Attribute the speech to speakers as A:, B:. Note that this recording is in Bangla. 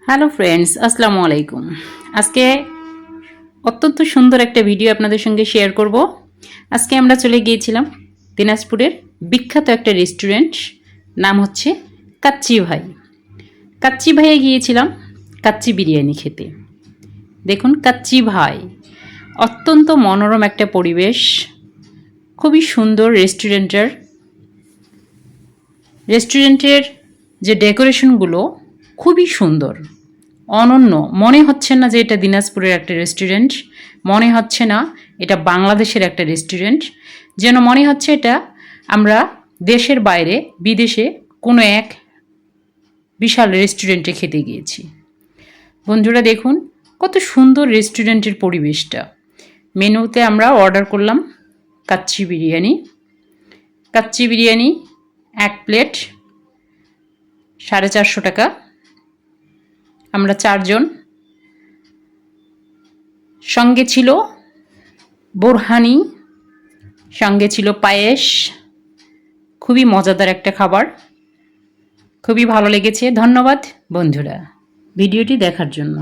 A: হ্যালো ফ্রেন্ডস, আসসালামু আলাইকুম। আজকে অত্যন্ত সুন্দর একটা ভিডিও আপনাদের সঙ্গে শেয়ার করব। আজকে আমরা চলে গিয়েছিলাম দিনাজপুরের বিখ্যাত একটা রেস্টুরেন্ট, নাম হচ্ছে কাচ্চি ভাই। কাচ্চি ভাইয়ে গিয়েছিলাম কাচ্চি বিরিয়ানি খেতে। দেখুন কাচ্চি ভাই, অত্যন্ত মনোরম একটা পরিবেশ, খুবই সুন্দর রেস্টুরেন্টের যে ডেকোরেশনগুলো খুবই সুন্দর, অনন্য। মনে হচ্ছে না যে এটা দিনাজপুরের একটা রেস্টুরেন্ট, মনে হচ্ছে না এটা বাংলাদেশের একটা রেস্টুরেন্ট, যেন মনে হচ্ছে এটা আমরা দেশের বাইরে বিদেশে কোনো এক বিশাল রেস্টুরেন্টে খেতে গিয়েছি। বন্ধুরা দেখুন কত সুন্দর রেস্টুরেন্টের পরিবেশটা। মেনুতে আমরা অর্ডার করলাম কাচ্চি বিরিয়ানি। কাচ্চি বিরিয়ানি 1 প্লেট 450 টাকা। আমরা 4 জন। সঙ্গে ছিল বোরহানি, সঙ্গে ছিল পায়েস। খুবই মজাদার একটা খাবার, খুবই ভালো লেগেছে। ধন্যবাদ বন্ধুরা ভিডিওটি দেখার জন্য।